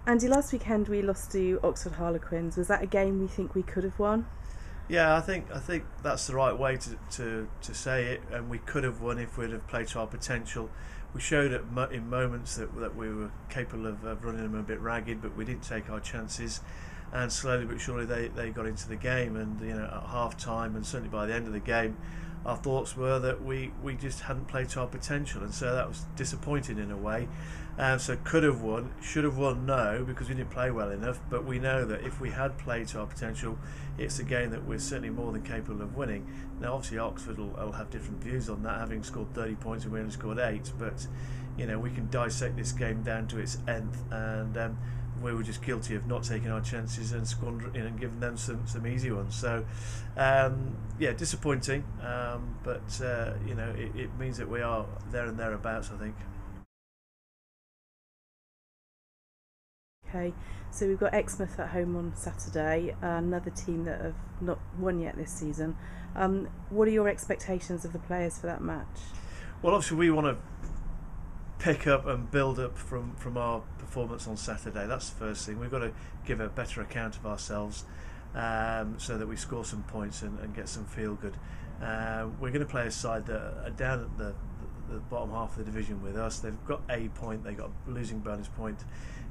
Andy, last weekend we lost to Oxford Harlequins. Was that a game we think we could have won? Yeah, I think that's the right way to say it, and we could have won if we'd have played to our potential. We showed in moments that we were capable of running them a bit ragged, but we didn't take our chances, and slowly but surely they got into the game. And at half time, and certainly by the end of the game, our thoughts were that we just hadn't played to our potential, and so that was disappointing in a way. So could have won, should have won, no, because we didn't play well enough. But we know that if we had played to our potential, it's a game that we're certainly more than capable of winning. Now, obviously, Oxford will have different views on that, having scored 30 points and we only scored 8. But we can dissect this game down to its nth, and we were just guilty of not taking our chances and squandering and giving them some easy ones. So, disappointing. But it means that we are there and thereabouts, I think. Okay, so we've got Exmouth at home on Saturday, another team that have not won yet this season. What are your expectations of the players for that match? Well, obviously we want to pick up and build up from our performance on Saturday. That's the first thing. We've got to give a better account of ourselves so that we score some points and get some feel good. We're going to play a side that are down at the bottom half of the division with us. They've got a point, they got a losing bonus point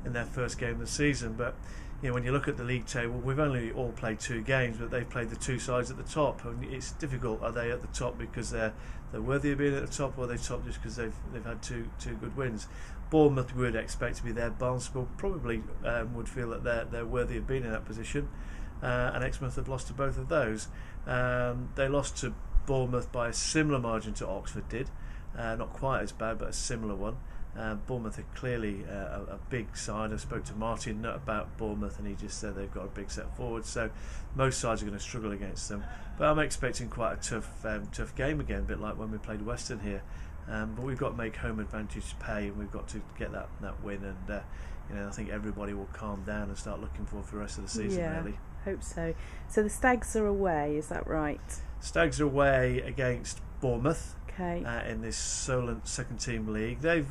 in their first game of the season, but when you look at the league table, we've only all played 2 games, but they've played the 2 sides at the top, and it's difficult. Are they at the top because they're worthy of being at the top, or are they top just because they've had two good wins? Bournemouth would expect to be there. Barnstable probably would feel that they're worthy of being in that position, and Exmouth have lost to both of those. They lost to Bournemouth by a similar margin to Oxford did. Not quite as bad, but a similar one. Bournemouth are clearly a big side. I spoke to Martin about Bournemouth, and he just said they've got a big set forward. So most sides are going to struggle against them. But I'm expecting quite a tough game again, a bit like when we played Western here. But we've got to make home advantage pay, and we've got to get that win. And I think everybody will calm down and start looking forward for the rest of the season. Yeah, really. Hope so. So the Stags are away, is that right? Stags are away against Bournemouth. Okay. In this Solent second team league. They've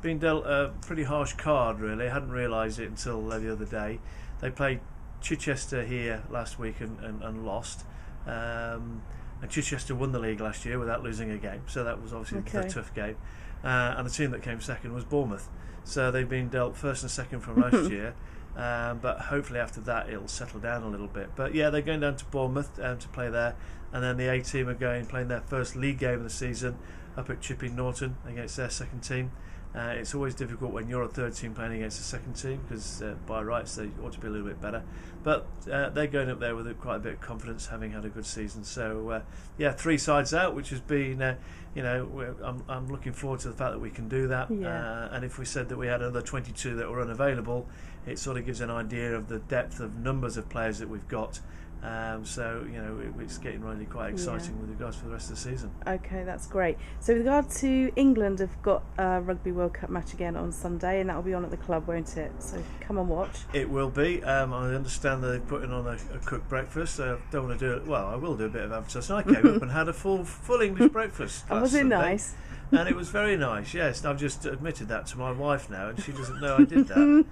been dealt a pretty harsh card, really. I hadn't realised it until the other day. They played Chichester here last week and lost. And Chichester won the league last year without losing a game, so that was obviously a tough game. And the team that came second was Bournemouth. So they've been dealt first and second from last year. But hopefully after that it'll settle down a little bit. But yeah, they're going down to Bournemouth to play there, and then the A team are playing their first league game of the season up at Chipping Norton against their second team. It's always difficult when you're a third team playing against a second team, because by rights they ought to be a little bit better. But they're going up there with quite a bit of confidence, having had a good season. So 3 sides out, which has been I'm looking forward to the fact that we can do that. Yeah. And if we said that we had another 22 that were unavailable, it sort of gives an idea of the depth of numbers of players that we've got. It's getting really quite exciting with regards for the rest of the season. Okay, that's great. So with regard to England, have got a Rugby World Cup match again on Sunday, and that will be on at the club, won't it? So come and watch. It will be. I understand that they're putting on a cooked breakfast. I don't want to do it. Well, I will do a bit of advertising. I came up and had a full English breakfast. And was it Sunday. Nice? And it was very nice, yes. I've just admitted that to my wife now, and she doesn't know I did that.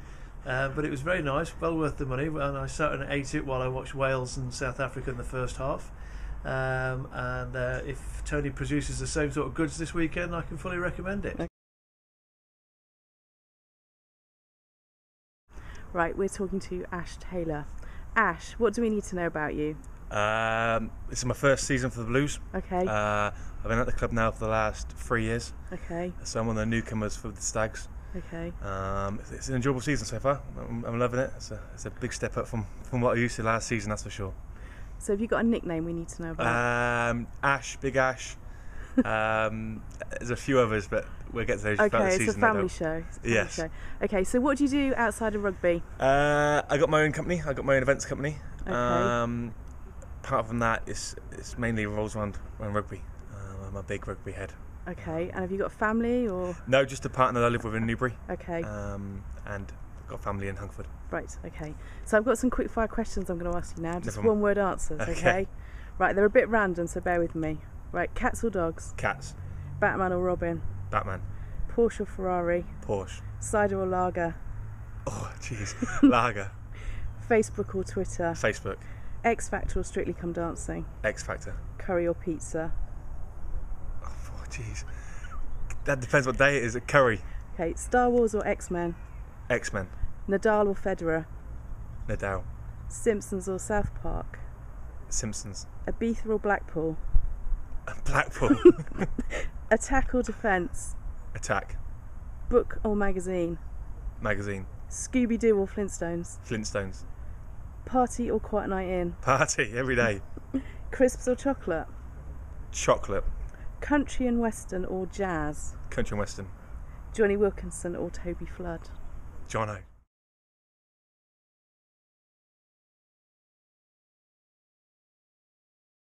But it was very nice, well worth the money, and I sat and ate it while I watched Wales and South Africa in the first half. If Tony produces the same sort of goods this weekend, I can fully recommend it. Right, we're talking to Ash Taylor. Ash, what do we need to know about you? This is my first season for the Blues. Okay. I've been at the club now for the last 3 years. Okay. So I'm one of the newcomers for the Stags. Okay. It's an enjoyable season so far. I'm loving it. It's a big step up from what I used to last season, that's for sure. So have you got a nickname we need to know about? Ash, Big Ash. There's a few others, but we'll get to those throughout the season. Okay, it's a family show. Yes. Show. Okay, so what do you do outside of rugby? I got my own company. I got my own events company. Okay. Apart from that, it's mainly revolves around rugby. I'm a big rugby head. Okay, and have you got a family or? No, just a partner that I live with in Newbury. Okay. And I've got family in Hungerford. Right, okay. So I've got some quick fire questions I'm going to ask you now. Just No problem. 1-word answers, okay? Right, they're a bit random, so bear with me. Right, cats or dogs? Cats. Batman or Robin? Batman. Porsche or Ferrari? Porsche. Cider or lager? Oh, jeez. Lager. Facebook or Twitter? Facebook. X Factor or Strictly Come Dancing? X Factor. Curry or pizza? Oh, jeez. That depends what day it is. Curry. Okay, Star Wars or X-Men? X-Men. Nadal or Federer? Nadal. Simpsons or South Park? Simpsons. Ibiza or Blackpool? Blackpool. Attack or defence? Attack. Book or magazine? Magazine. Scooby-Doo or Flintstones? Flintstones. Party or quiet night in? Party every day. Crisps or chocolate? Chocolate. Country and western or jazz? Country and western. Johnny Wilkinson or Toby Flood? Jono.